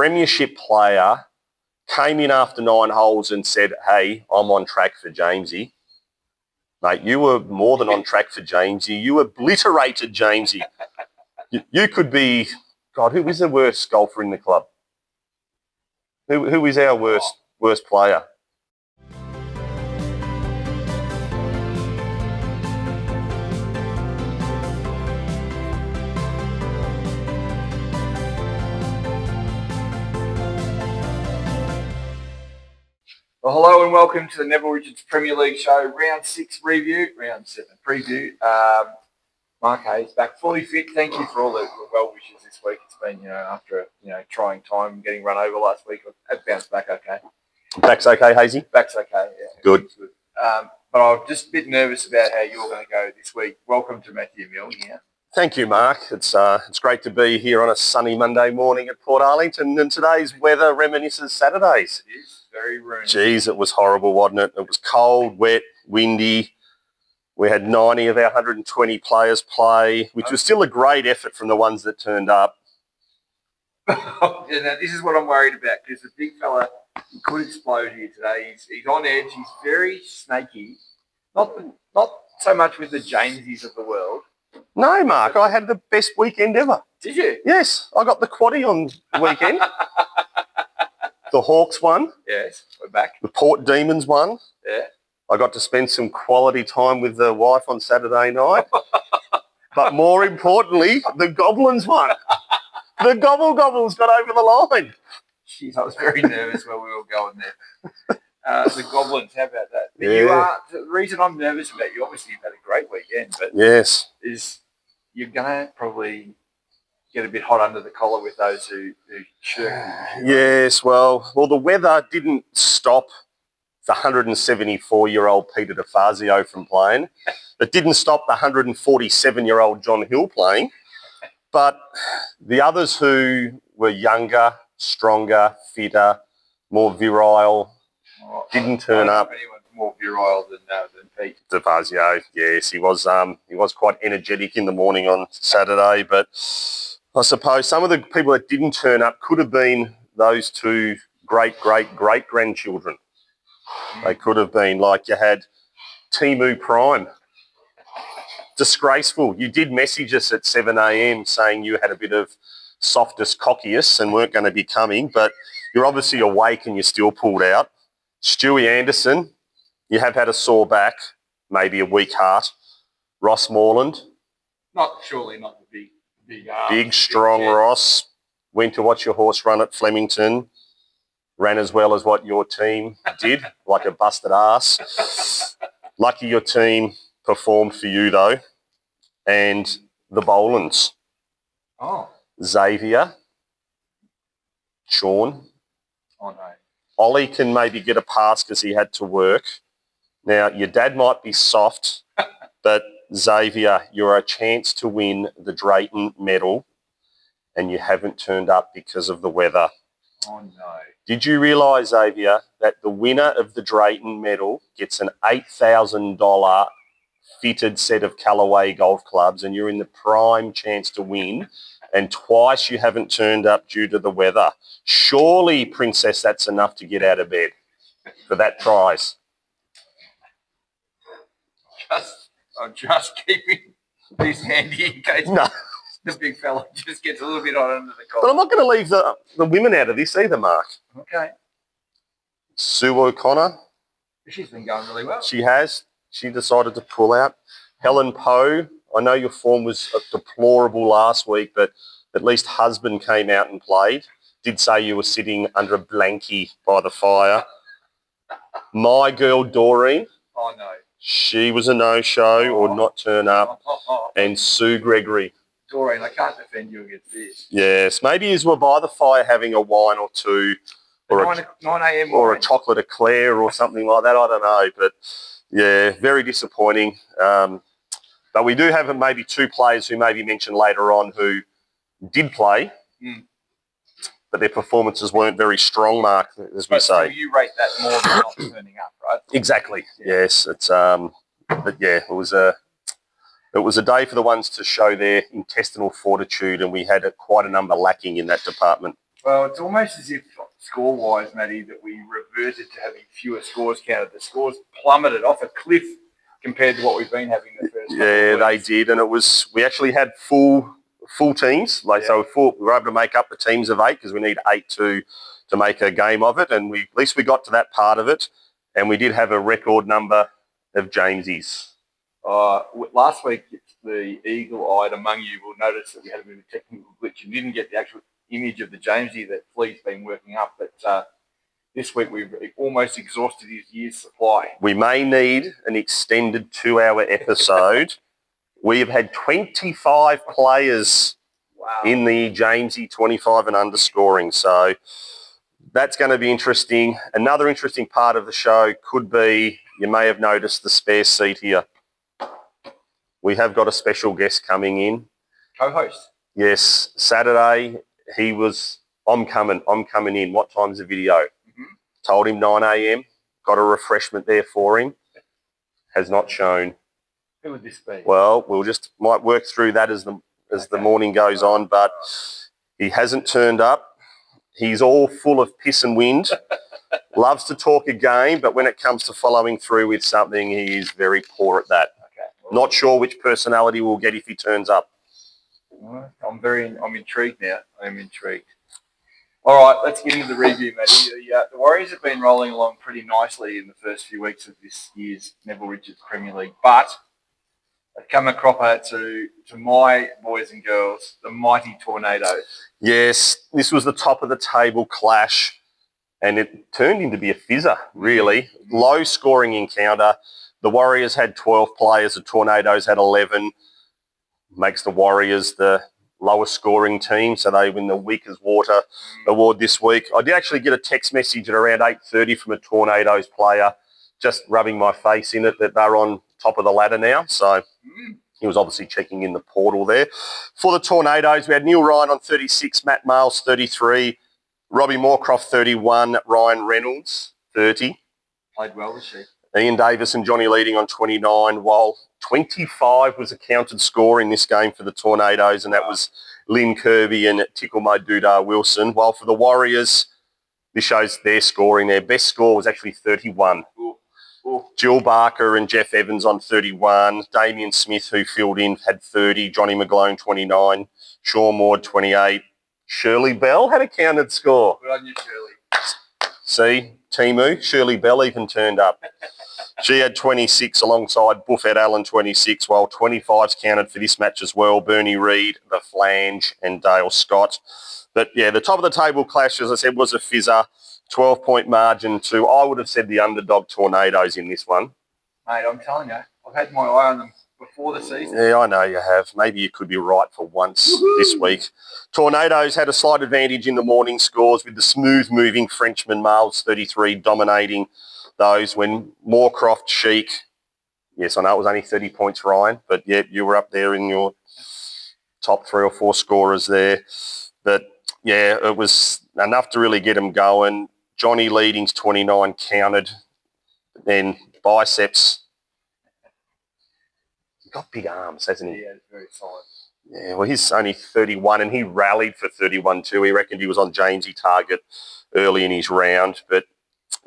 premiership player came in after 9 holes and said, hey, I'm on track for Jamesy. Mate, you were more than on track for Jamesy. You obliterated Jamesy. You could be, God, who is the worst golfer in the club? Who is our worst player? Well, hello and welcome to the Neville Richards Premier League Show, Round 6 review, Round 7 preview. Mark Hayes back fully fit. Thank you for all the well wishes this week. It's been, after a trying time, getting run over last week. I've bounced back okay. Back's okay, Hazy? Back's okay, yeah. Good. But I'm just a bit nervous about how you're going to go this week. Welcome to Matthew Mill here. Thank you, Mark. It's great to be here on a sunny Monday morning at Portarlington, and today's weather reminisces Saturdays. It is very rainy. Jeez, it was horrible, wasn't it? It was cold, wet, windy. We had 90 of our 120 players play, which was still a great effort from the ones that turned up. Now, this is what I'm worried about, because the big fella could explode here today. He's on edge. He's very snaky. Not so much with the Jamesies of the world. No, Mark, I had the best weekend ever. Did you? Yes, I got the quaddie on the weekend. The Hawks won. Yes, we're back. The Port Demons won. Yeah. I got to spend some quality time with the wife on Saturday night. But more importantly, the Goblins won. The Gobbles got over the line. Jeez, I was very nervous when we were going there. The Goblins, how about that? But Yeah. the reason I'm nervous about you, obviously you've had a great weekend, but Yes. is you're going to probably get a bit hot under the collar with those who shirk. Yes, well, the weather didn't stop the 174-year-old Peter DeFazio from playing. It didn't stop the 147-year-old John Hill playing. But the others who were younger, stronger, fitter, more virile, didn't turn up. I don't know if anyone's more virile than Pete. DeFazio, yes, he was quite energetic in the morning on Saturday, but I suppose some of the people that didn't turn up could have been those two great-grandchildren. They could have been, like you had Timu Prime. Disgraceful. You did message us at 7 a.m. saying you had a bit of softest cockiest and weren't going to be coming, but you're obviously awake and you still pulled out. Stewie Anderson, you have had a sore back, maybe a weak heart. Ross Moreland. Surely not the big strong Ross. Went to watch your horse run at Flemington. Ran as well as what your team did, like a busted ass. Lucky your team performed for you, though. And the Bolins. Oh. Xavier. Sean. Oh, no. Ollie can maybe get a pass because he had to work. Now, your dad might be soft, but Xavier, you're a chance to win the Drayton medal, and you haven't turned up because of the weather. Oh, no. Did you realise, Xavier, that the winner of the Drayton medal gets an $8,000 fitted set of Callaway golf clubs, and you're in the prime chance to win, and twice you haven't turned up due to the weather? Surely, Princess, that's enough to get out of bed for that prize. I'm just keeping this handy in case the big fella just gets a little bit hot under the collar. But I'm not going to leave the women out of this either, Mark. Okay. Sue O'Connor. She's been going really well. She has. She decided to pull out. Helen Poe, I know your form was deplorable last week, but at least husband came out and played. Did say you were sitting under a blankie by the fire. My girl, Doreen. Oh, no. She was a no-show or not turn up. And Sue Gregory. Doreen, I can't defend you against this. Yes, maybe as we're by the fire having a wine or two. Or 9 a.m. Or a chocolate eclair or something like that. I don't know. But, yeah, very disappointing. But we do have maybe two players who maybe mentioned later on who did play, but their performances weren't very strong, Mark, as we say. So you rate that more than not turning up, right? Exactly. Yeah. Yes. It's but yeah, it was a day for the ones to show their intestinal fortitude, and we had quite a number lacking in that department. Well, it's almost as if score-wise, Matty, that we reverted to having fewer scores counted. The scores plummeted off a cliff compared to what we've been having the first couple Yeah, of they weeks. did, and we actually had full teams. So we were able to make up the teams of 8 because we need 8 to make a game of it, and at least we got to that part of it, and we did have a record number of Jamesies. Last week, the eagle-eyed among you will notice that we had a bit of a technical glitch and didn't get the actual image of the Jamesy that Flea's been working up. But this week, we've almost exhausted his year's supply. We may need an extended 2-hour episode. We have had 25 players in the Jamesy 25 and under scoring, so that's going to be interesting. Another interesting part of the show could be, you may have noticed the spare seat here. We have got a special guest coming in. Co-host. Yes, Saturday, I'm coming in. What time's the video? Mm-hmm. Told him 9 a.m. Got a refreshment there for him. Has not shown. Who would this be? Well, might work through that as the morning goes on, but he hasn't turned up. He's all full of piss and wind. Loves to talk a game, but when it comes to following through with something, he is very poor at that. Not sure which personality we'll get if he turns up. I'm intrigued now. I'm intrigued. All right, let's get into the review, Matty. The Warriors have been rolling along pretty nicely in the first few weeks of this year's Neville Richards Premier League, but they've come a cropper to my boys and girls, the mighty Tornadoes. Yes, this was the top of the table clash, and it turned into be a fizzer, really. Mm-hmm. Low scoring encounter. The Warriors had 12 players, the Tornadoes had 11. Makes the Warriors the lowest scoring team, so they win the Weakest Water award this week. I did actually get a text message at around 8:30 from a Tornadoes player just rubbing my face in it that they're on top of the ladder now. So he was obviously checking in the portal there. For the Tornadoes, we had Neil Ryan on 36, Matt Miles 33, Robbie Moorcroft 31, Ryan Reynolds 30. Played well this year. Ian Davis and Johnny Leading on 29, while 25 was a counted score in this game for the Tornadoes, and that was Lynn Kirby and Tickle My Doodah Wilson. While for the Warriors, this shows their scoring. Their best score was actually 31. Jill Barker and Jeff Evans on 31. Damien Smith, who filled in, had 30. Johnny McGlone, 29. Sean Maud, 28. Shirley Bell had a counted score. Good on you, Shirley. See, Timu, Shirley Bell even turned up. She had 26 alongside Buffett Allen, 26, while 25's counted for this match as well. Bernie Reid, The Flange, and Dale Scott. But, yeah, the top of the table clash, as I said, was a fizzer. 12-point margin to, I would have said, the underdog Tornadoes in this one. Mate, I'm telling you, I've had my eye on them before the season. Yeah, I know you have. Maybe you could be right for once this week. Tornadoes had a slight advantage in the morning scores with the smooth-moving Frenchman Miles 33 dominating those when Moorcroft, Sheik, yes, I know it was only 30 points, Ryan, but yeah, you were up there in your top 3 or 4 scorers there. But yeah, it was enough to really get them going. Johnny Leading's 29 counted. Then biceps. He's got big arms, hasn't he? Yeah, it's very solid. Yeah, well, he's only 31 and he rallied for 31 too. He reckoned he was on Jamesy target early in his round, but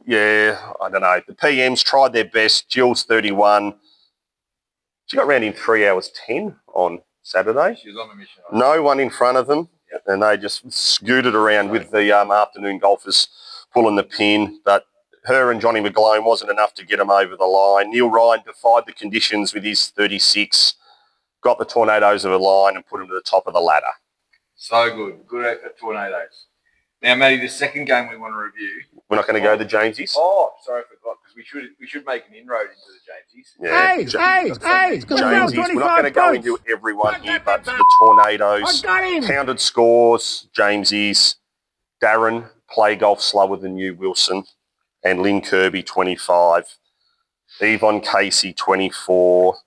yeah, I don't know. The PMs tried their best. Jill's 31. She got round in 3 hours 10 on Saturday. She was on a mission. No one in front of them, and they just scooted around with the afternoon golfers pulling the pin. But her and Johnny McGlone wasn't enough to get them over the line. Neil Ryan defied the conditions with his 36, got the Tornadoes over the line and put them to the top of the ladder. So good. Good at Tornadoes. Now, Matty, the second game we want to review. We're not going to go to the Jamesies? Oh, sorry, I forgot, because we should make an inroad into the Jamesies. Yeah. Hey! Jamesies. We're not going to go into everyone here, but the Tornadoes, counted scores, Jamesies, Darren, play golf slower than you, Wilson, and Lynn Kirby, 25. Yvonne Casey, 24.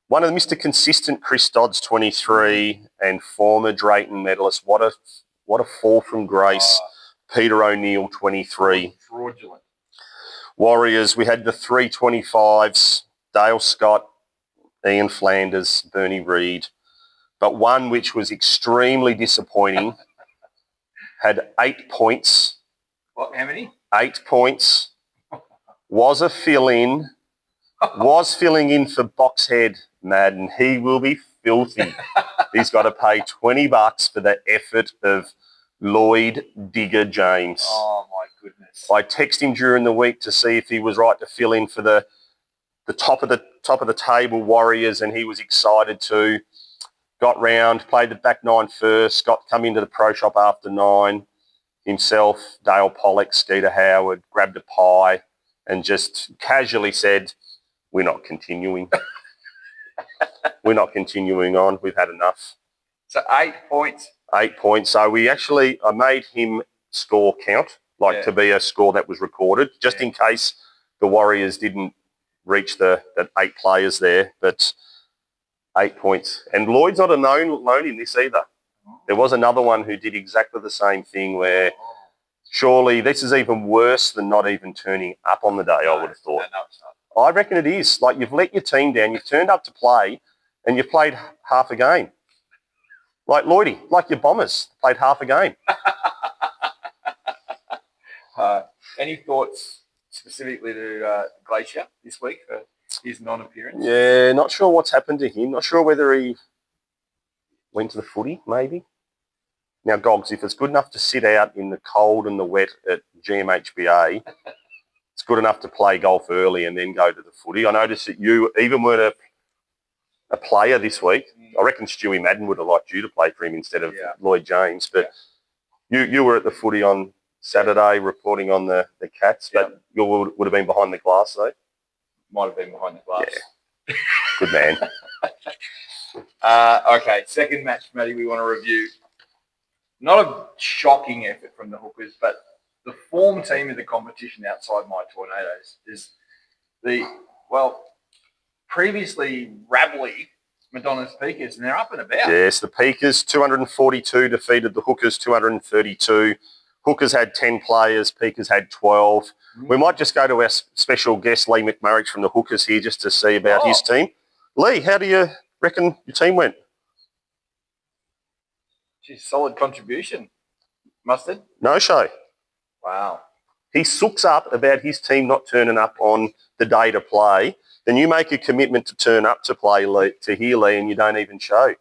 One of the Mr. Consistent, Chris Dodds, 23, and former Drayton medalist. What a fall from grace. Peter O'Neill, 23. Fraudulent. Warriors, we had the 325s, Dale Scott, Ian Flanders, Bernie Reid. But one which was extremely disappointing had 8 points. What? How many? 8 points. Was a fill-in. Was filling in for Boxhead Madden. He will be filthy. He's got to pay $20 for the effort of Lloyd Digger James. Oh, my goodness. I texted him during the week to see if he was right to fill in for the top of the table Warriors, and he was excited to. Got round, played the back nine first, come into the pro shop after 9. Himself, Dale Pollock, Skeeter Howard, grabbed a pie and just casually said, "We're not continuing. We're not continuing on. We've had enough." So 8 points. 8 points. So I made him score count, to be a score that was recorded, just in case the Warriors didn't reach the 8 players there. But 8 points. And Lloyd's not a lone in this either. There was another one who did exactly the same thing where surely this is even worse than not even turning up on the day, I would have thought. No, it's not. I reckon it is. Like, you've let your team down, you've turned up to play, and you've played half a game. Like Lloydie, like your Bombers, played half a game. Any thoughts specifically to Glacier this week for his non-appearance? Yeah, not sure what's happened to him. Not sure whether he went to the footy, maybe. Now, Gogs, if it's good enough to sit out in the cold and the wet at GMHBA, it's good enough to play golf early and then go to the footy. I noticed that you even weren't a player this week. I reckon Stewie Madden would have liked you to play for him instead of Lloyd James. But you were at the footy on Saturday reporting on the Cats, but you would have been behind the glass, though. Might have been behind the glass. Yeah. Good man. Okay, second match, Matty, we want to review. Not a shocking effort from the Hookers, but the form team of the competition outside my Tornadoes is previously Rabbly Madonna's Peakers, and they're up and about. Yes, the Peakers, 242, defeated the Hookers, 232. Hookers had 10 players, Peakers had 12. We might just go to our special guest, Lee McMurray from the Hookers here, just to see about his team. Lee, how do you reckon your team went? Geez, solid contribution. Mustard? No show. Wow. He sooks up about his team not turning up on the day to play. Then you make a commitment to turn up to play, Lee, to hear Lee, and you don't even show.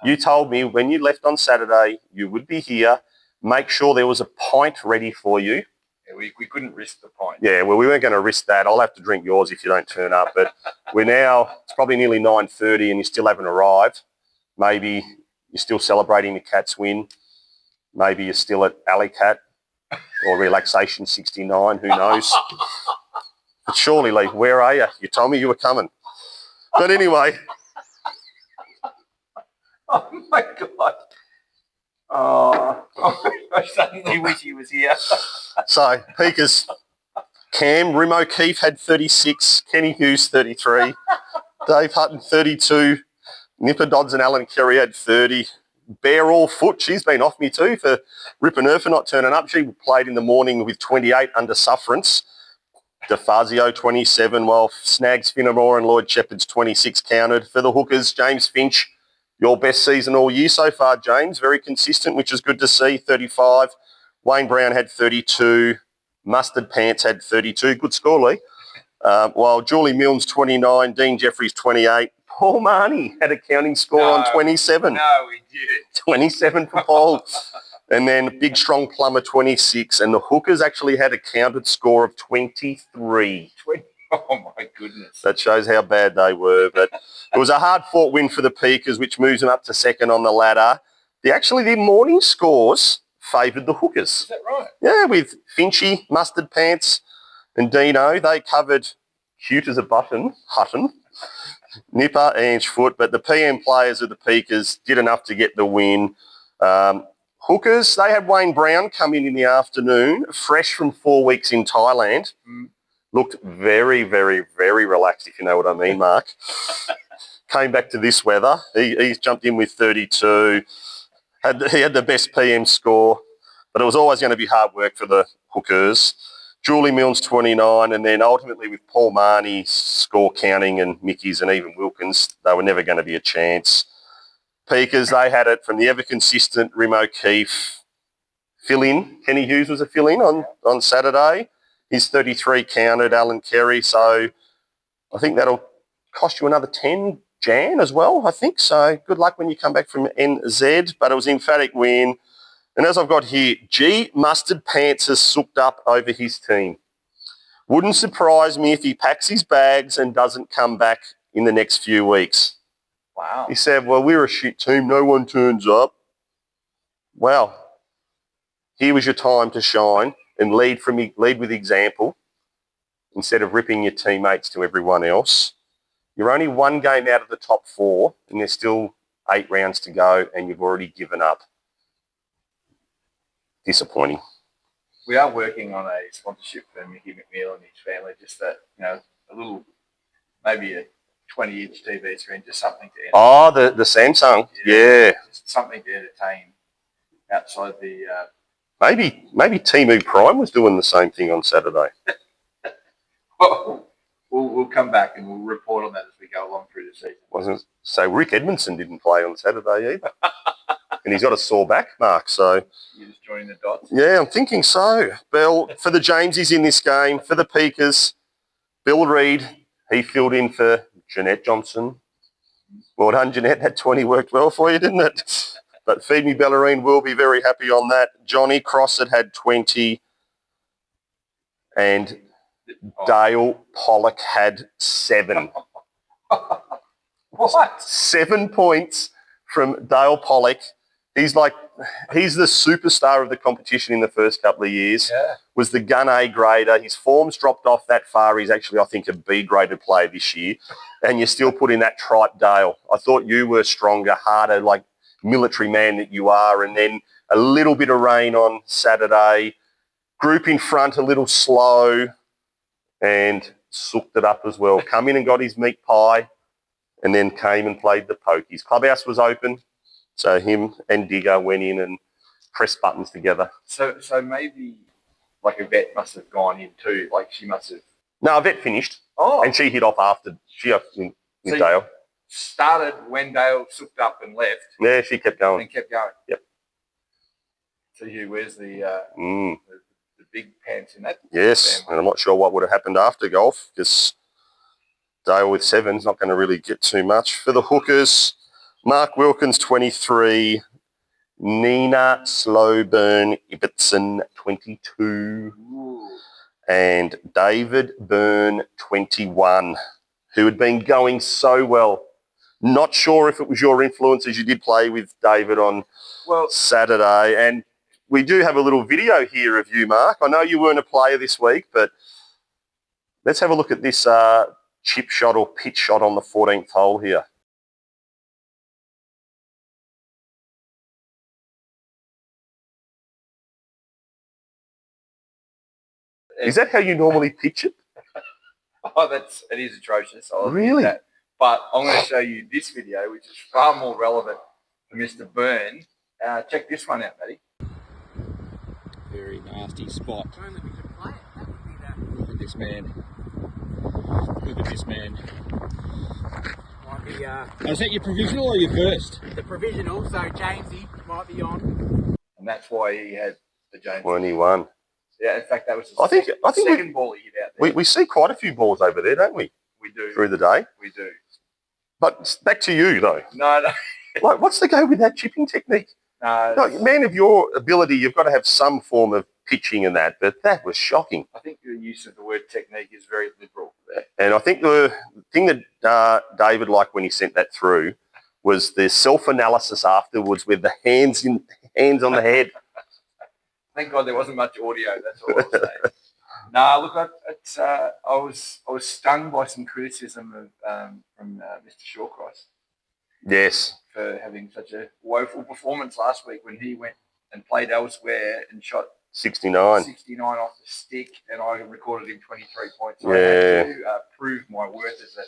You told me when you left on Saturday you would be here, make sure there was a pint ready for you. Yeah, we couldn't risk the pint. Yeah, well, we weren't going to risk that. I'll have to drink yours if you don't turn up. But it's probably nearly 9:30 and you still haven't arrived. Maybe you're still celebrating the Cats win. Maybe you're still at Alley Cat or Relaxation 69, who knows. But surely, Lee, where are you? You told me you were coming. But anyway. Oh, my God. Oh, I suddenly wish he was here. So, Peakers, Cam, Rim O'Keefe had 36, Kenny Hughes 33, Dave Hutton 32, Nipper Dodds and Alan Kerry had 30. Bear All Foot, she's been off me too for ripping her for not turning up. She played in the morning with 28 under sufferance. DeFazio 27, while Snags Finnemore and Lloyd Shepherd's 26 counted. For the Hookers, James Finch, your best season all year so far, James. Very consistent, which is good to see, 35. Wayne Brown had 32. Mustard Pants had 32. Good score, Lee. While Julie Milnes 29, Dean Jeffries 28. Paul Marnie had a counting score on 27. No, he did. 27 for Paul. And then Big Strong Plumber 26. And the Hookers actually had a counted score of 23. Oh, my goodness. That shows how bad they were. But it was a hard-fought win for the Peakers, which moves them up to second on the ladder. Their morning scores favoured the Hookers. Is that right? Yeah, with Finchy, Mustard Pants and Dino. They covered cute as a button, Hutton, Nipper, Angefoot. But the PM players of the Peakers did enough to get the win. Hookers, they had Wayne Brown come in the afternoon, fresh from 4 weeks in Thailand. Looked very, very, very relaxed, if you know what I mean, Mark. Came back to this weather. He's jumped in with 32. He had the best PM score, but it was always going to be hard work for the Hookers. Julie Milnes 29, and then ultimately with Paul Marnie's score counting and Mickey's and even Wilkins, they were never going to be a chance. Peakers, they had it from the ever-consistent Rim O'Keefe, fill-in. Kenny Hughes was a fill-in on Saturday. He's 33 counted, Alan Carey. So I think that'll cost you another 10, Jan, as well, I think. So good luck when you come back from NZ. But it was an emphatic win. And as I've got here, G. Mustard Pants has sooked up over his team. Wouldn't surprise me if he packs his bags and doesn't come back in the next few weeks. Wow. He said, well, we're a shit team. No one turns up. Well, here was your time to shine and lead with example instead of ripping your teammates to everyone else. You're only one game out of the top 4 and there's still 8 rounds to go and you've already given up. Disappointing. We are working on a sponsorship for Mickey McNeil and his family, just that, a little, maybe a 20-inch TV screen, just something to Oh, the Samsung. Yeah. Just something to entertain outside the... Maybe Temu Prime was doing the same thing on Saturday. We'll come back and we'll report on that as we go along through the season. Wasn't so Rick Edmondson didn't play on Saturday either. And he's got a sore back, Mark, so... You're just joining the dots? Yeah, I'm thinking so. Bill, for the Jamesies in this game, for the Peakers, Bill Reid, he filled in for Jeanette Johnson. Well done, Jeanette. That 20 worked well for you, didn't it? But Feed Me Bellarine will be very happy on that. Johnny Crossett had 20. And Dale Pollock had 7. What? 7 points from Dale Pollock. He's the superstar of the competition in the first couple of years. Yeah. Was the gun A grader. His form's dropped off that far. He's actually, I think, a B graded player this year. And you still put in that tripe Dale. I thought you were stronger, harder, like military man that you are. And then a little bit of rain on Saturday. Group in front a little slow. And sooked it up as well. Come in and got his meat pie. And then came and played the pokies. Clubhouse was open. So him and Digger went in and pressed buttons together. So maybe like a vet must have gone in too. Like she must have... No, a vet finished. Oh. And she hit off after. She up with Dale. Started when Dale sooked up and left. Yeah, she kept going. And kept going. Yep. So Hugh, where's the big pants in that? Yes, and I'm not sure what would have happened after golf because Dale with 7's not going to really get too much. For the hookers, Mark Wilkins, 23. Nina Slowburn Ibbotson, 22. Ooh. And David Byrne, 21, who had been going so well. Not sure if it was your influence as you did play with David on Saturday. And we do have a little video here of you, Mark. I know you weren't a player this week, but let's have a look at this chip shot or pitch shot on the 14th hole here. Is that how you normally pitch it? Oh, it is atrocious. I'll admit Really? that. But I'm going to show you this video, which is far more relevant for Mr. Byrne. Check this one out, Matty. Very nasty spot. Look at this man. Look at this man. Might be Is that your provisional or your first? the provisional, so Jamesy might be on. And that's why he had the James. 21. Yeah, in fact, that was his I think second ball he hit out there. we see quite a few balls over there, don't we, We do. through the day? We do. But back to you, though. No. Like, what's the go with that chipping technique? No, man of your ability, you've got to have some form of pitching and that, but that was shocking. I think the use of the word technique is very liberal there. And I think the thing that David liked when he sent that through was the self-analysis afterwards with the hands on the head. Thank God there wasn't much audio. That's all I'll say. No, look, I was stung by some criticism from Mr. Shawcross Yes. for having such a woeful performance last week when he went and played elsewhere and shot 69. 69 off the stick, and I recorded him 23 points. So Yeah. I had to prove my worth as a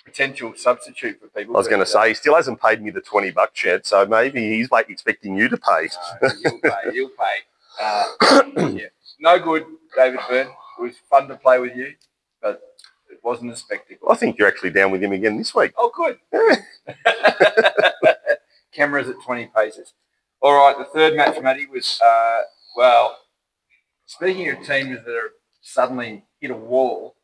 potential substitute for people. I was going to say, he still hasn't paid me the $20 yet, so maybe he's expecting you to pay. He'll pay. Yeah. No good, David Byrne. It was fun to play with you, but it wasn't a spectacle. I think you're actually down with him again this week. Oh, good. Yeah. Cameras at 20 paces. All right, the third match, Matty, was Well, speaking of teams that are suddenly hit a wall,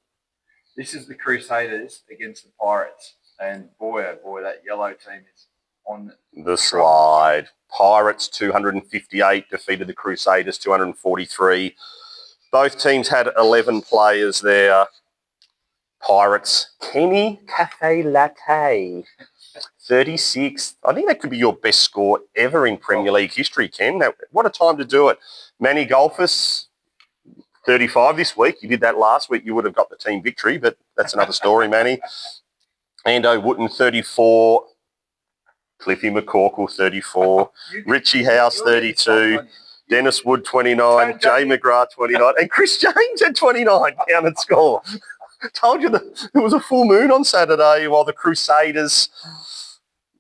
this is the Crusaders against the Pirates. And boy, oh boy, that yellow team is on The slide. Pirates 258 defeated the Crusaders 243. Both teams had 11 players there. Pirates, Kenny Cafe Latte, 36. I think that could be your best score ever in Premier League history, Ken. What a time to do it. Manny Golfus, 35 this week. You did that last week. You would have got the team victory, but that's another story, Manny. Ando Wooten, 34. Cliffy McCorkle, 34. Richie House, 32. Dennis Wood, 29. Jay McGrath, 29. And Chris James had 29 counted score. Told you that there was a full moon on Saturday while the Crusaders,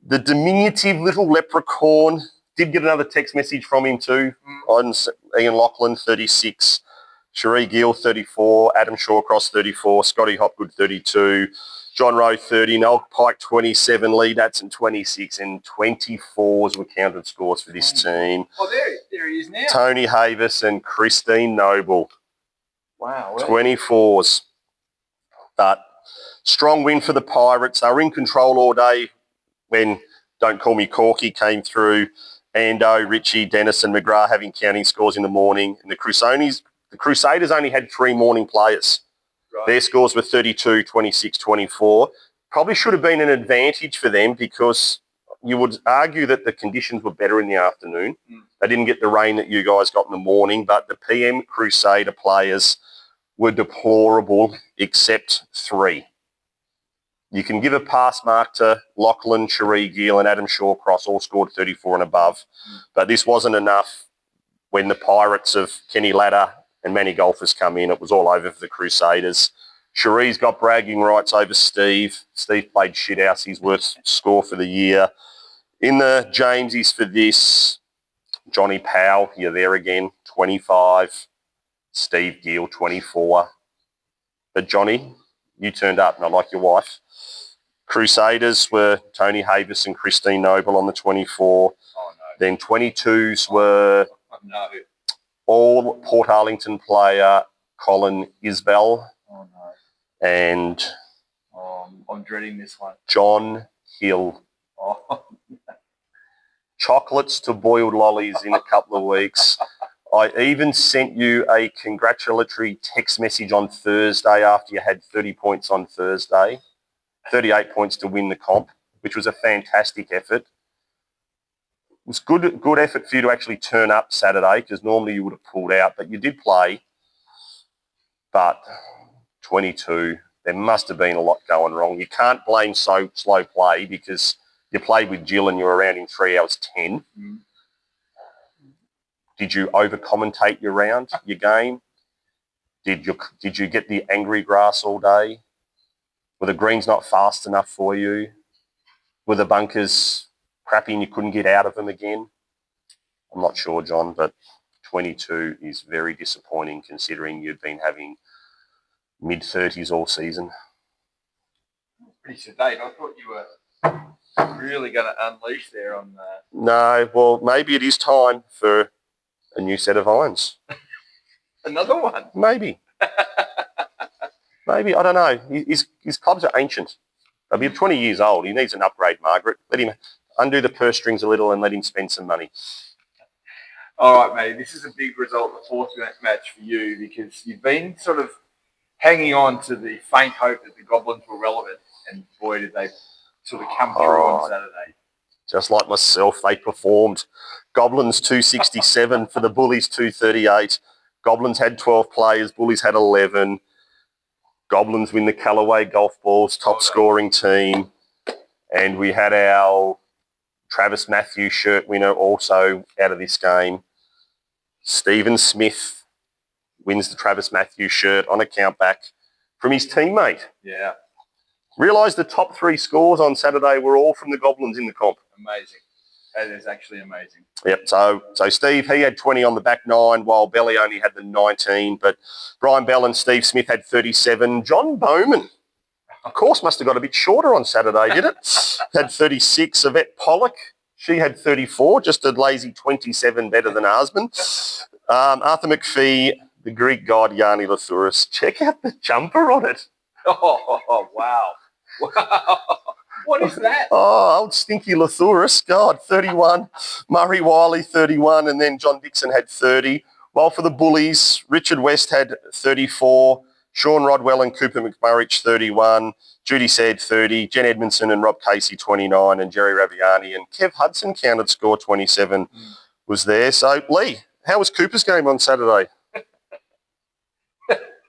the diminutive little leprechaun, did get another text message from him too. On Ian Lachlan, 36. Cherie Gill, 34. Adam Shawcross, 34. Scotty Hopgood, 32. John Rowe, 30. Noel Pike, 27. Lee Datson, 26. And 24s were counted scores for this team. Oh, there he is now. Tony Havis and Christine Noble. Wow. 24s. But strong win for the Pirates. They were in control all day when Don't Call Me Corky came through. Ando, Richie, Dennis and McGrath having counting scores in the morning. And the Crusaders only had 3 morning players. Right. Their scores were 32, 26, 24. Probably should have been an advantage for them because you would argue that the conditions were better in the afternoon. They didn't get the rain that you guys got in the morning, but the PM Crusader players were deplorable except 3. You can give a pass mark to Lachlan, Cherie Gill and Adam Shawcross, all scored 34 and above. But this wasn't enough when the Pirates of Kenny Latta and Manny Golfers come in. It was all over for the Crusaders. Cherie's got bragging rights over Steve. Steve played shithouse, his worst score for the year. In the Jamesies for this, Johnny Powell, you're there again, 25. Steve Gill, 24. But Johnny, you turned up, not like your wife. Crusaders were Tony Havis and Christine Noble on the 24. Oh, no. Then 22s were No. all Portarlington player Colin Isbell Oh, no. and I'm dreading this one. John Hill. Oh, Chocolates to boiled lollies in a couple of weeks. I even sent you a congratulatory text message on Thursday after you had 30 points on Thursday. 38 points to win the comp, which was a fantastic effort. It was good effort for you to actually turn up Saturday because normally you would have pulled out, but you did play. But 22, there must have been a lot going wrong. You can't blame slow play because you played with Jill and you were around in 3 hours 10. Did you over-commentate your round, your game? Did you get the angry grass all day? Were the greens not fast enough for you? Were the bunkers crappy and you couldn't get out of them again? I'm not sure, John, but 22 is very disappointing considering you've been having mid-30s all season. pretty sedate. I thought you were really going to unleash there on the... No, well, maybe it is time for a new set of irons. Another one? Maybe. Maybe, I don't know. His clubs are ancient. They'll be 20 years old. He needs an upgrade, Margaret. Let him undo the purse strings a little and let him spend some money. All right, mate. This is a big result, the fourth match for you, because you've been sort of hanging on to the faint hope that the Goblins were relevant, and boy, did they sort of come through on Saturday. Just like myself, they performed. Goblins 267 for the Bullies 238. Goblins had 12 players. Bullies had 11. Goblins win the Callaway Golf Balls top scoring team. And we had our Travis Matthews shirt winner also out of this game. Stephen Smith wins the Travis Matthews shirt on a countback from his teammate. Yeah. Realise the top three scores on Saturday were all from the Goblins in the comp. Amazing. That is actually amazing. Yep, so Steve, he had 20 on the back nine, while Belly only had the 19. But Brian Bell and Steve Smith had 37. John Bowman, of course, must have got a bit shorter on Saturday, did it? Had 36. Yvette Pollock, she had 34, just a lazy 27 better than Arsman. Arthur McPhee, the Greek god Yanni Lathouris. Check out the jumper on it. Oh, wow. Wow. What is that? Oh, old stinky Lathouris. God, 31. Murray Wiley, 31. And then John Dixon had 30. While for the Bullies, Richard West had 34. Sean Rodwell and Cooper McMurrich, 31. Judy Said, 30. Jen Edmondson and Rob Casey, 29. And Jerry Raviani and Kev Hudson counted score 27 was there. So, Lee, how was Cooper's game on Saturday?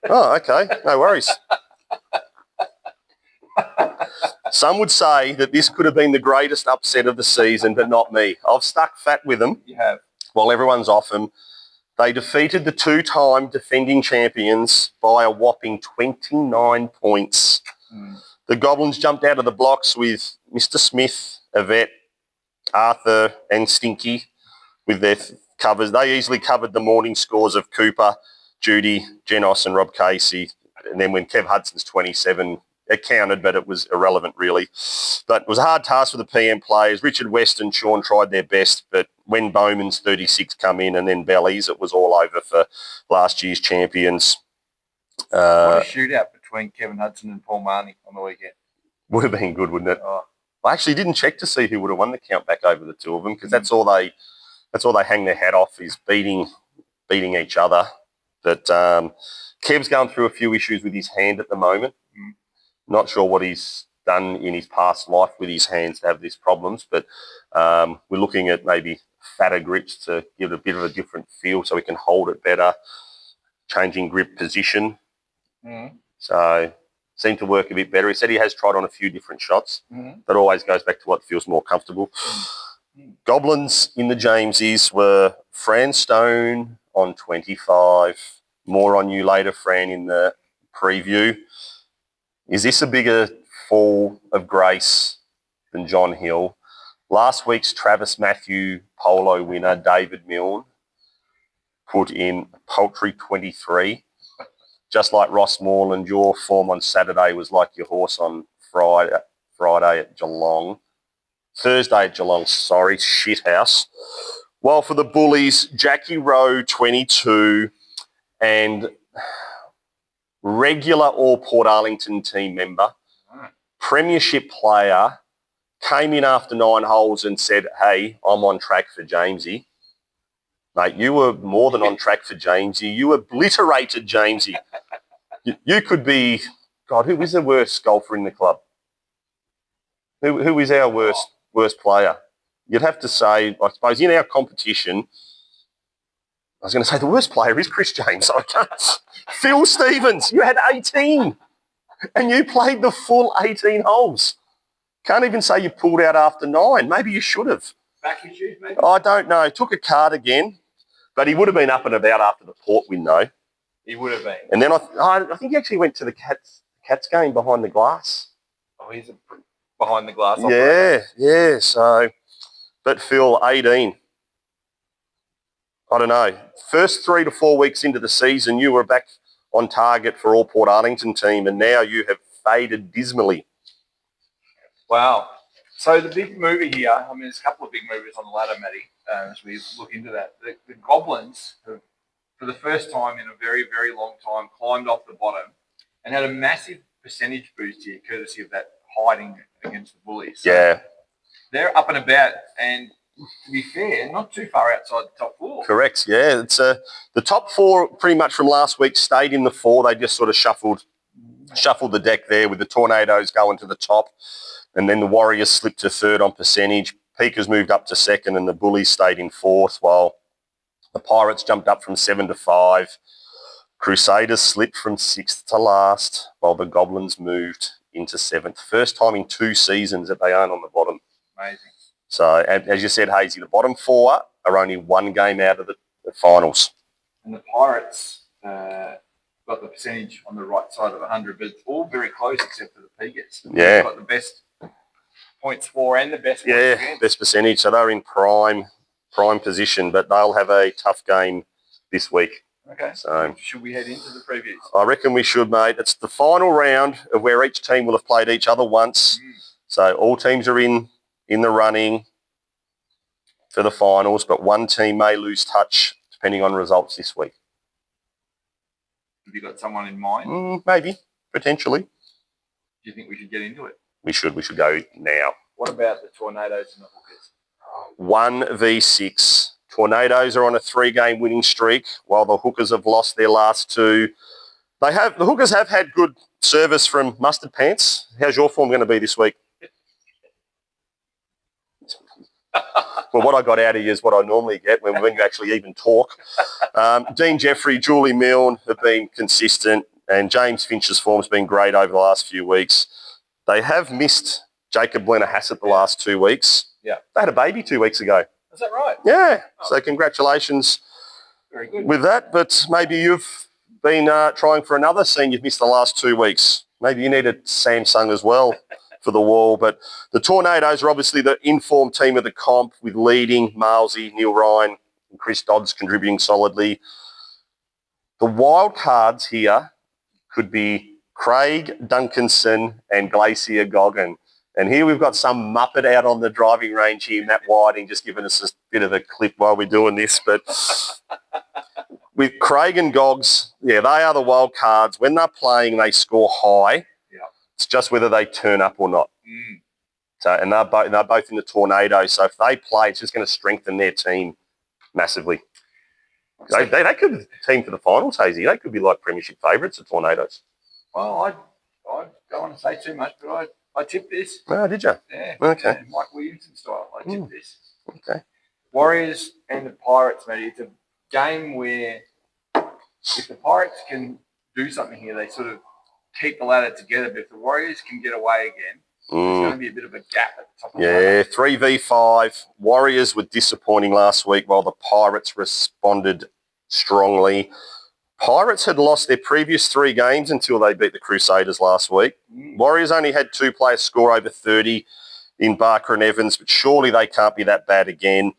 Oh, okay. No worries. Some would say that this could have been the greatest upset of the season, but not me. I've stuck fat with them. You have. While everyone's off them. They defeated the two-time defending champions by a whopping 29 points. The Goblins jumped out of the blocks with Mr. Smith, Yvette, Arthur and Stinky with their covers. They easily covered the morning scores of Cooper, Judy, Genos and Rob Casey. And then when Kev Hudson's 27, it counted, but it was irrelevant really. But it was a hard task for the PM players. Richard West and Sean tried their best, but when Bowman's 36 come in and then Bellies, it was all over for last year's champions. What a shootout between Kevin Hudson and Paul Marnie on the weekend. Would have been good, wouldn't it? Oh. I actually didn't check to see who would have won the count back over the two of them because that's all they hang their hat off is beating each other. But Kev's going through a few issues with his hand at the moment. Not sure what he's done in his past life with his hands to have these problems, but we're looking at maybe fatter grips to give it a bit of a different feel so he can hold it better, changing grip position. So seemed to work a bit better. He said he has tried on a few different shots. That always goes back to what feels more comfortable. Goblins in the Jamesies were Fran Stone on 25. More on you later, Fran, in the preview. Is this a bigger fall of grace than John Hill? Last week's Travis Matthew polo winner, David Milne, put in a paltry 23. Just like Ross Moreland, your form on Saturday was like your horse on Friday at Geelong. Thursday at Geelong, sorry, shithouse. While for the Bullies, Jackie Rowe, 22, and regular All Portarlington team member, premiership player, came in after 9 holes and said, hey, I'm on track for Jamesy. Mate, you were more than on track for Jamesy. You obliterated Jamesy. You could be, God, who is the worst golfer in the club? Who is our worst player? You'd have to say, I suppose, in our competition, I was going to say the worst player is Chris James. I can't. Phil Stevens, you had 18 and you played the full 18 holes. Can't even say you pulled out after 9. Maybe you should have. Back issues, maybe? I don't know. Took a card again, but he would have been up and about after the Port win, though. He would have been. And then I think he actually went to the Cats game behind the glass. Oh, he's behind the glass. Yeah. So, but Phil, 18. I don't know. First 3 to 4 weeks into the season, you were back on target for All Portarlington team, and now you have faded dismally. Wow. So the big movie here, I mean, there's a couple of big movies on the ladder, Matty, as we look into that. The Goblins have, for the first time in a very, very long time, climbed off the bottom and had a massive percentage boost here, courtesy of that hiding against the Bullies. So Yeah. they're up and about, and to be fair, not too far outside the top 4. Correct, yeah. It's the top 4 pretty much from last week stayed in the 4. They just sort of shuffled the deck there with the Tornadoes going to the top. And then the Warriors slipped to 3rd on percentage. Peakers moved up to 2nd and the Bullies stayed in 4th while the Pirates jumped up from 7 to 5. Crusaders slipped from 6th to last while the Goblins moved into 7th. First time in 2 seasons that they aren't on the bottom. Amazing. So, as you said, Hazy, the bottom 4 are only 1 game out of the finals. And the Pirates got the percentage on the right side of 100, but it's all very close except for the Peakers. Yeah. They've got the best points for and the best points against. Best percentage. So they're in prime position, but they'll have a tough game this week. Okay. So should we head into the previews? I reckon we should, mate. It's the final round of where each team will have played each other once. So all teams are in the running for the finals, but one team may lose touch depending on results this week. Have you got someone in mind? Maybe, potentially. Do you think we should get into it? We should go now. What about the Tornadoes and the Hookers? 1v6. Tornadoes are on a 3-game winning streak, while the Hookers have lost their last 2. The Hookers have had good service from Mustard Pants. How's your form going to be this week? Well, what I got out of you is what I normally get when you actually even talk. Dean Jeffrey, Julie Milne have been consistent, and James Finch's form's been great over the last few weeks. They have missed Jacob Blenner-Hassett the last 2 weeks. Yeah. They had a baby 2 weeks ago. Is that right? Yeah. So congratulations Very good. with that. But maybe you've been trying for another, seeing you've missed the last 2 weeks. Maybe you need a Samsung as well for the wall. But the Tornadoes are obviously the informed team of the comp, with leading Malsey, Neil Ryan and Chris Dodds contributing solidly. The wild cards here could be Craig Duncanson and Glacier Goggin. And here we've got some muppet out on the driving range here, Matt Whiting, just giving us a bit of a clip while we're doing this. But with Craig and Gogs, yeah, they are the wild cards. When they're playing, they score high. Yeah. It's just whether they turn up or not. So, and they're both in the Tornadoes. So if they play, it's just going to strengthen their team massively. They could be the team for the finals, Hazy. They could be like premiership favourites, the Tornadoes. Well, I don't want to say too much, but I tipped this. Oh, did you? Yeah. Okay. Yeah, Mike Williamson style. I tipped this. Okay. Warriors and the Pirates, mate. It's a game where if the Pirates can do something here, they sort of keep the ladder together. But if the Warriors can get away again, there's going to be a bit of a gap at the top of the ladder. 3v5. Warriors were disappointing last week, while the Pirates responded strongly. Pirates had lost their previous 3 games until they beat the Crusaders last week. Warriors only had 2 players score over 30 in Barker and Evans, but surely they can't be that bad again.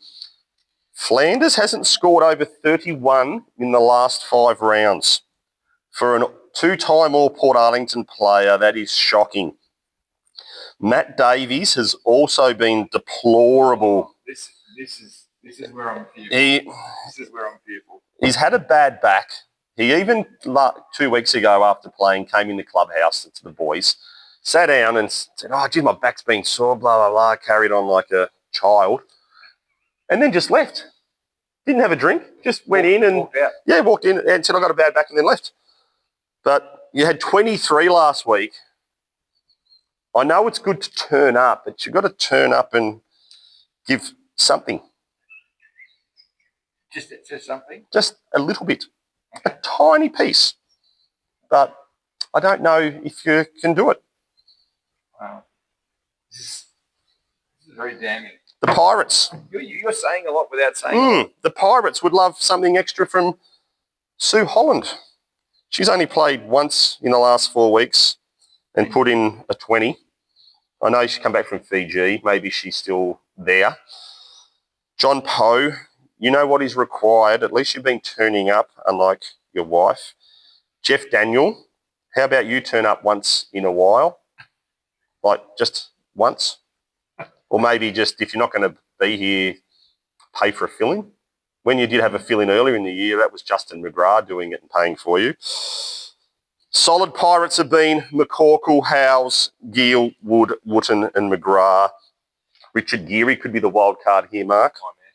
Flanders hasn't scored over 31 in the last 5 rounds. For a 2-time All-Portarlington player, that is shocking. Matt Davies has also been deplorable. This is where I'm fearful. This is where I'm fearful. He's had a bad back. He even 2 weeks ago after playing came in the clubhouse to the boys, sat down and said, "Oh, gee, my back's been sore, blah, blah, blah," carried on like a child, and then just left. Didn't have a drink, just went in and walked in and said, "I got a bad back," and then left. But you had 23 last week. I know it's good to turn up, but you've got to turn up and give something. Just something? Just a little bit. A tiny piece. But I don't know if you can do it. Wow. This is very damning. The Pirates. You're saying a lot without saying a lot. The Pirates would love something extra from Sue Holland. She's only played once in the last 4 weeks and put in a 20. I know she's come back from Fiji. Maybe she's still there. John Poe, you know what is required. At least you've been turning up, unlike your wife. Jeff Daniel, how about you turn up once in a while? Like just once? Or maybe just, if you're not going to be here, pay for a fill-in. When you did have a fill-in earlier in the year, that was Justin McGrath doing it and paying for you. Solid Pirates have been McCorkle, Howes, Gill, Wood, Wooten and McGrath. Richard Geary could be the wild card here, Mark. Oh, man.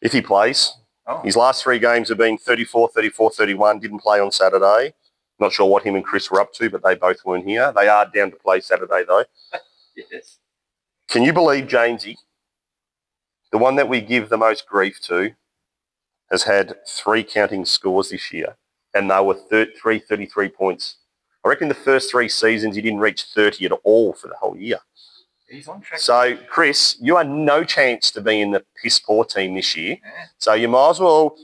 If he plays. Oh. His last 3 games have been 34, 34, 31. Didn't play on Saturday. Not sure what him and Chris were up to, but they both weren't here. They are down to play Saturday, though. Yes. Can you believe Jamesy, the one that we give the most grief to, has had 3 counting scores this year, and they were 33 points. I reckon the first 3 seasons he didn't reach 30 at all for the whole year. He's on track. So, Chris, you are no chance to be in the piss-poor team this year. Yeah. So you might as well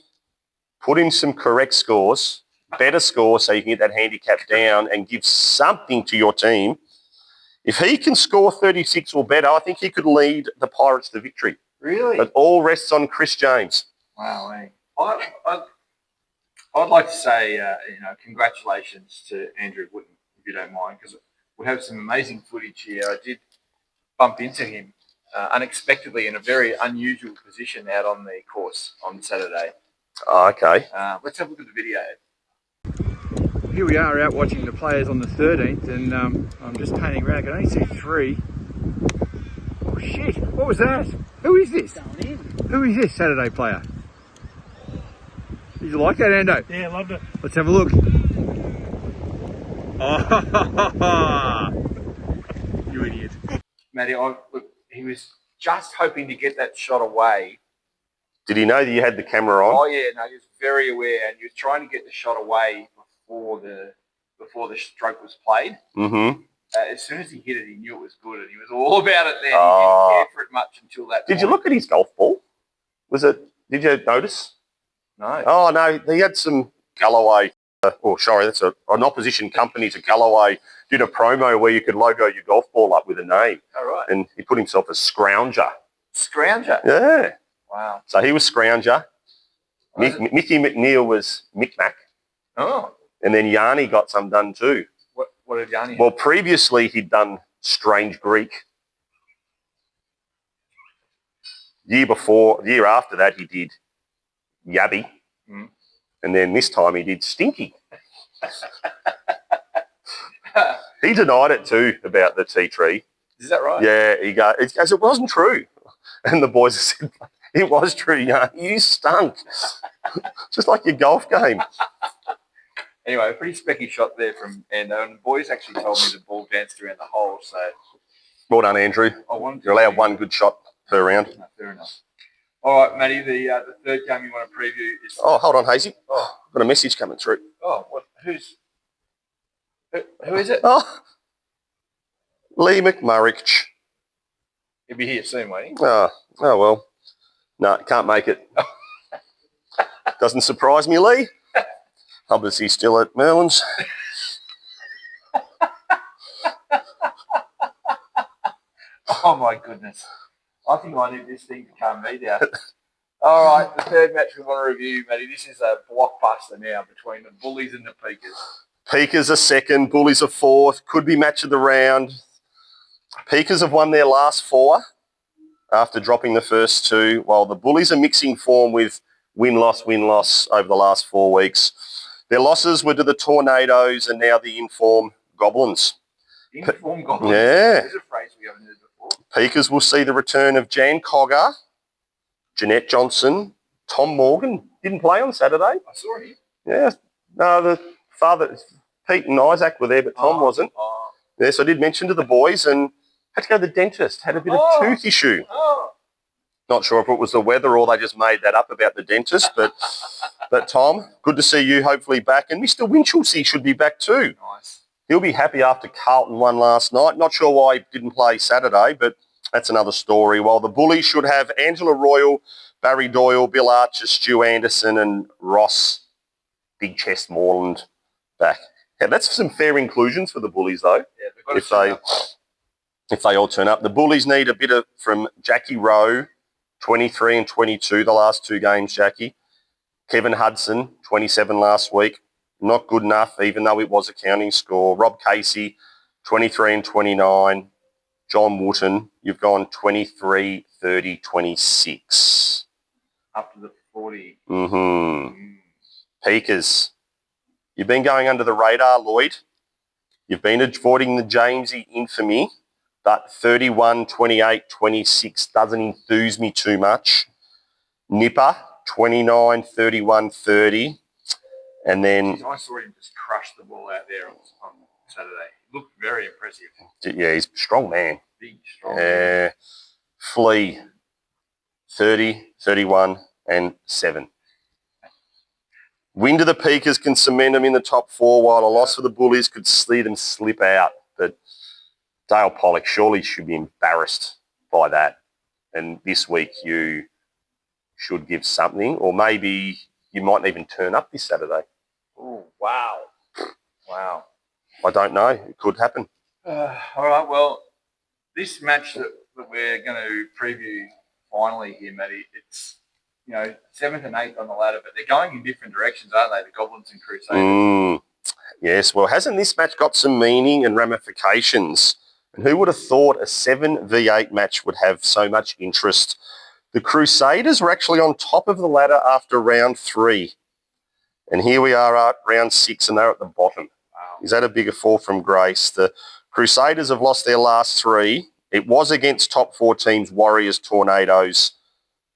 put in some correct scores, better scores, so you can get that handicap down and give something to your team. If he can score 36 or better, I think he could lead the Pirates to victory. Really? It all rests on Chris James. Wow, eh? I'd like to say, congratulations to Andrew Wooten, if you don't mind, because we have some amazing footage here. I did bump into him unexpectedly in a very unusual position out on the course on Saturday. Oh, okay. Let's have a look at the video. Here we are out watching the players on the 13th, and I'm just panning around. I can only see 3. Oh shit, what was that? Who is this? Who is this Saturday player? Did you like that, Ando? Yeah, loved it. Let's have a look. Oh, you idiot. Matty, look, he was just hoping to get that shot away. Did he know that you had the camera on? Oh yeah, no, he was very aware, and he was trying to get the shot away before the stroke was played. Mm-hmm. As soon as he hit it, he knew it was good, and he was all about it then. Oh. He didn't care for it much until that Did point. you look at his golf ball? Did you notice? No. Oh, no, he had some Galloway, that's an opposition company to Galloway, did a promo where you could logo your golf ball up with a name. All right. And he put himself as Scrounger. Scrounger? Yeah. Wow. So he was Scrounger. Mickey McNeil was Micmac. Oh. And then Yanni got some done too. What did Yanni have? Well, previously he'd done Strange Greek. The year after that, he did Yabby. Mm. And then this time he did Stinky. He denied it too about the tea tree. Is that right? Yeah, he goes, it wasn't true. And the boys said, it was true, you stunk. Just like your golf game. Anyway, a pretty specky shot there from Ando, and the boys actually told me the ball danced around the hole, so Well done, Andrew. I wanted to You're allowed one good shot per round. No, fair enough. All right, Matty, the third game you want to preview is... Oh, hold on, Hazy. Oh, I've got a message coming through. Oh, what? Who is it? Oh, Lee McMurrick. He'll be here soon, won't he? Oh, well. No, can't make it. Doesn't surprise me, Lee. Obviously still at Merlin's. Oh, my goodness. I think I need this thing to calm me down. All right, the third match we want to review, Matty. This is a blockbuster now between the Bullies and the Peakers. Peakers are second, Bullies are fourth. Could be match of the round. Peakers have won their last 4 after dropping the first 2, while the Bullies are mixing form with win-loss over the last 4 weeks. Their losses were to the Tornadoes and now the in-form Goblins. Inform Goblins. Yeah. There's a phrase we haven't heard before. Peakers will see the return of Jan Cogger, Jeanette Johnson, Tom Morgan. Didn't play on Saturday. I saw him. Yeah. No, the father, Pete and Isaac were there, but Tom wasn't. Oh. Yes, I did mention to the boys and had to go to the dentist. Had a bit of tooth issue. Oh. Not sure if it was the weather or they just made that up about the dentist, but Tom, good to see you hopefully back. And Mr. Winchelsea should be back too. Nice. He'll be happy after Carlton won last night. Not sure why he didn't play Saturday, but that's another story. While the Bullies should have Angela Royal, Barry Doyle, Bill Archer, Stu Anderson and Ross Big Chest Moreland back. Yeah, that's some fair inclusions for the Bullies though. Yeah, they've got If they all turn up. The Bullies need a bit from Jackie Rowe, 23 and 22 the last 2 games, Jackie. Kevin Hudson, 27 last week. Not good enough, even though it was a counting score. Rob Casey, 23 and 29. John Wooten, you've gone 23, 30, 26. up to the 40. Mm-hmm. Peakers. You've been going under the radar, Lloyd. You've been avoiding the Jamesy infamy, but 31, 28, 26 doesn't enthuse me too much. Nipper, 29, 31, 30. And then, Jeez, I saw him just crush the ball out there on Saturday. He looked very impressive. yeah, he's a strong man. Big, strong. Flea, 30, 31, and 7. Win to the Peakers can cement them in the top 4, while a loss for the Bullies could see them slip out. But Dale Pollock surely should be embarrassed by that. And this week you should give something, or maybe you might even turn up this Saturday. Oh, wow. Wow. I don't know. It could happen. All right, well, this match that we're going to preview finally here, Matty, it's, 7th and 8th on the ladder, but they're going in different directions, aren't they, the Goblins and Crusaders? Yes, well, hasn't this match got some meaning and ramifications? And who would have thought a 7v8 match would have so much interest? The Crusaders were actually on top of the ladder after round 3. And here we are at round 6 and they're at the bottom. Wow. Is that a bigger fall from grace? The Crusaders have lost their last 3. It was against top 4 teams, Warriors, Tornadoes,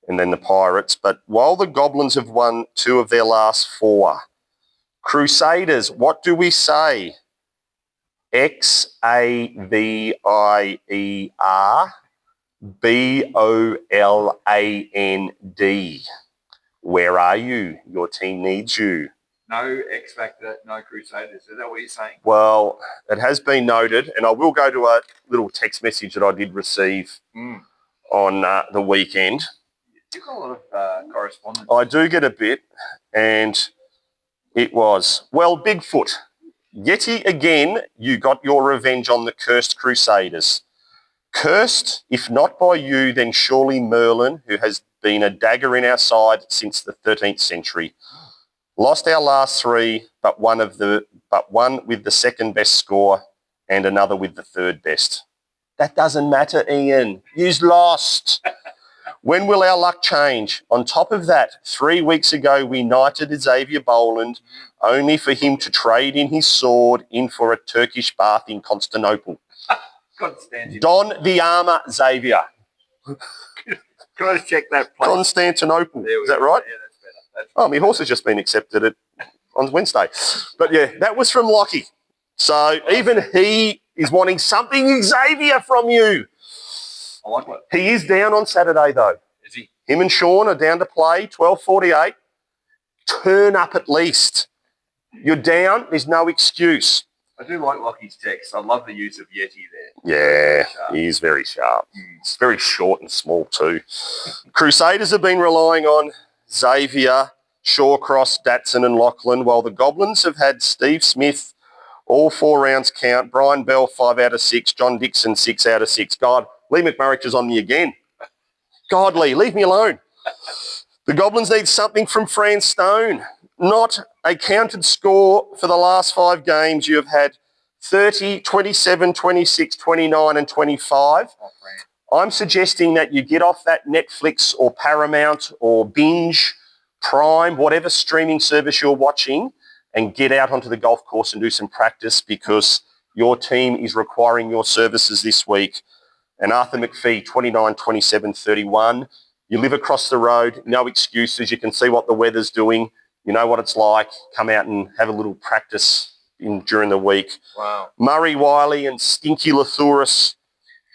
and then the Pirates. But while the Goblins have won 2 of their last 4, Crusaders, what do we say? XAVIER BOLAND. Where are you? Your team needs you. No X Factor, no Crusaders. Is that what you're saying? Well, it has been noted, and I will go to a little text message that I did receive on the weekend. You've got a lot of correspondence. I do get a bit, and it was, well, Bigfoot, yet again, you got your revenge on the cursed Crusaders. Cursed, if not by you, then surely Merlin, who has been a dagger in our side since the 13th century. Lost our last 3, but one with the second best score and another with the third best. That doesn't matter, Ian. You've lost. When will our luck change? On top of that, 3 weeks ago, we knighted Xavier Boland only for him to trade in his sword in for a Turkish bath in Constantinople. Don the armour, Xavier. Can I just check that place? Constantinople. Is that right? Yeah, that's better. That's Oh, my horse has just been accepted on Wednesday. But yeah, that was from Lockie. So even he is wanting something Xavier from you. I like it. He is down on Saturday though. Is he? Him and Sean are down to play, 12:48. Turn up at least. You're down, there's no excuse. I do like Lockie's text. I love the use of Yeti there. Yeah, he is very sharp. It's very short and small too. Crusaders have been relying on Xavier, Shawcross, Datsun and Lachlan, while the Goblins have had Steve Smith, all 4 rounds count, Brian Bell 5 out of 6, John Dixon 6 out of 6. God, Lee McMurrick is on me again. God, Lee, leave me alone. The Goblins need something from Fran Stone. Not a counted score for the last 5 games. You have had 30, 27, 26, 29 and 25. I'm suggesting that you get off that Netflix or Paramount or Binge, Prime, whatever streaming service you're watching, and get out onto the golf course and do some practice because your team is requiring your services this week. And Arthur McPhee, 29, 27, 31. You live across the road, no excuses. You can see what the weather's doing. You know what it's like. Come out and have a little practice during the week. Wow. Murray Wiley and Stinky Lathouris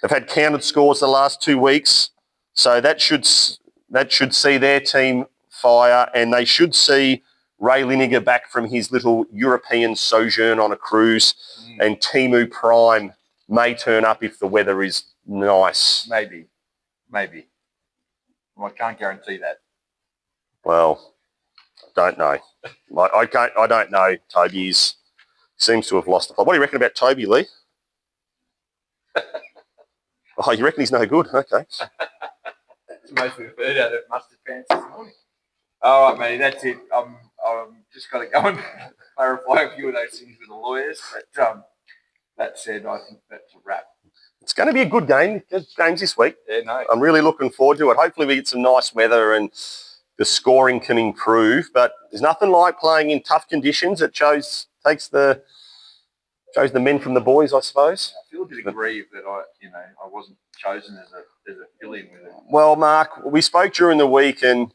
have had counted scores the last 2 weeks. So that should see their team fire, and they should see Ray Lineker back from his little European sojourn on a cruise, and Timu Prime may turn up if the weather is nice. Maybe. Well, I can't guarantee that. Well, don't know. I don't know. Toby seems to have lost the plot. What do you reckon about Toby, Lee? Oh, you reckon he's no good? Okay. That's the most we've heard out of mustard pants this morning. All right, matey, that's it. I'm just got to go and clarify a few of those things with the lawyers. But that said, I think that's a wrap. It's going to be a good game. Good games this week. Yeah, no. I'm really looking forward to it. Hopefully we get some nice weather and the scoring can improve. But there's nothing like playing in tough conditions. It takes the men from the boys, I suppose. I feel a bit aggrieved that I wasn't chosen as a fill-in with it. Well, Mark, we spoke during the week and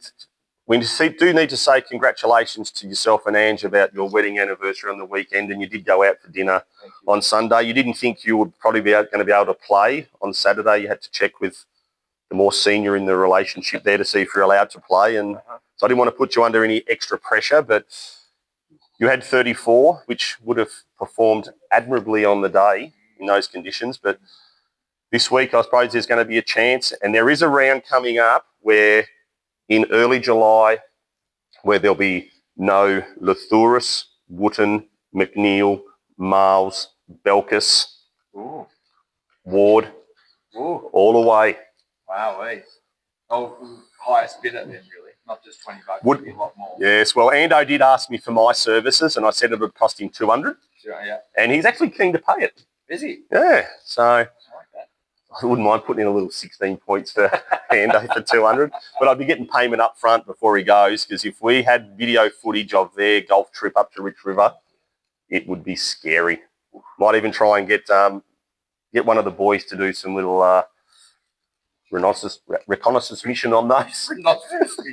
we do need to say congratulations to yourself and Ange about your wedding anniversary on the weekend, and you did go out for dinner on Sunday. You didn't think you would probably be going to be able to play on Saturday. You had to check with the more senior in the relationship there to see if you're allowed to play. And so I didn't want to put you under any extra pressure, but you had 34, which would have performed admirably on the day in those conditions. But this week, I suppose there's going to be a chance, and there is a round coming up where in early July, where there'll be no Lathouris, Wooten, McNeil, Miles, Belkis, Ward, all away. Wow, highest bidder then, really, not just $20. Would be a lot more. Yes, well, Ando did ask me for my services, and I said it would cost him $200, Sure, yeah. and he's actually keen to pay it. Is he? Yeah, so I like that. I wouldn't mind putting in a little 16 points for Hando for 200, but I'd be getting payment up front before he goes, because if we had video footage of their golf trip up to Rich River, it would be scary. Might even try and get one of the boys to do some little reconnaissance mission on those.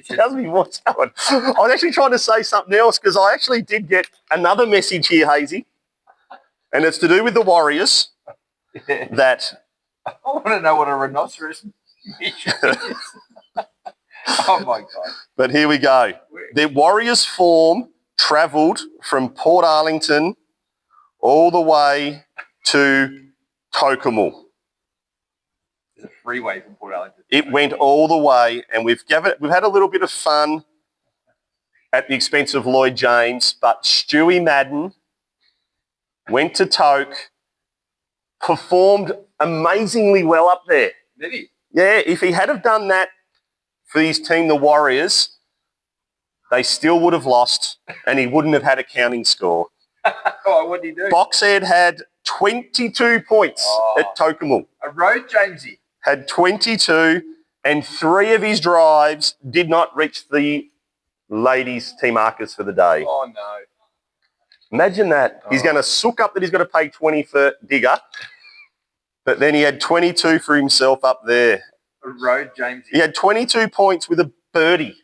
Tells me what's going. I was actually trying to say something else, because I actually did get another message here, Hazy, and it's to do with the Warriors. That I want to know what a rhinoceros mission is. Oh my God. But here we go. The Warriors form travelled from Portarlington all the way to Tokamul. There's a freeway from Portarlington. It went all the way, and we've had a little bit of fun at the expense of Lloyd James, but Stewie Madden went to Toke, performed amazingly well up there. Did he? Yeah, if he had have done that for his team, the Warriors, they still would have lost, and he wouldn't have had a counting score. Oh, what did he do? Boxhead had 22 points at Tokamul. A road Jamesy. Had 22, and 3 of his drives did not reach the ladies' tee markers for the day. Oh, no. Imagine that. He's going to sook up that he's got to pay 20 for Digger, but then he had 22 for himself up there. A road Jamesy. He had 22 points with a birdie.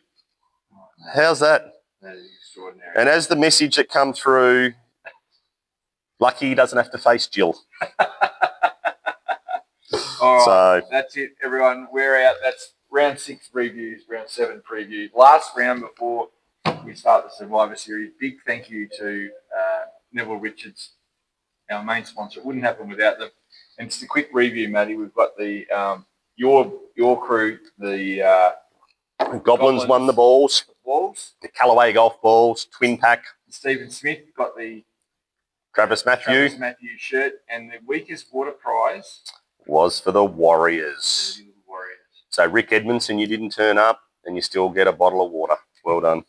How's that? That is extraordinary. And as the message that come through, lucky he doesn't have to face Jill. All right, So that's it, everyone. We're out. That's round 6 reviews, round 7 previews. Last round before we start the Survivor Series. Big thank you to Neville Richards, our main sponsor. It wouldn't happen without them. And just a quick review, Matty. We've got the your crew, the Goblins won the balls. Wolves. The Callaway golf balls, twin pack, Stephen Smith got the Travis Matthew Travis Matthews shirt, and the weakest water prize. was for the Warriors. The Warriors. So Rick Edmondson, you didn't turn up, and you still get a bottle of water. Well done.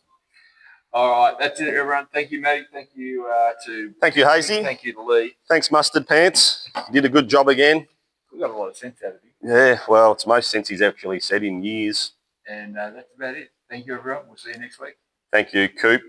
All right, that's it, everyone. Thank you, Matty. Thank you to. Thank you, Hazy. Thank you to Lee. Thanks, Mustard Pants. You did a good job again. We got a lot of sense out of you. Yeah, well, it's most sense he's actually said in years. And that's about it. Thank you, everyone. We'll see you next week. Thank you, Coop.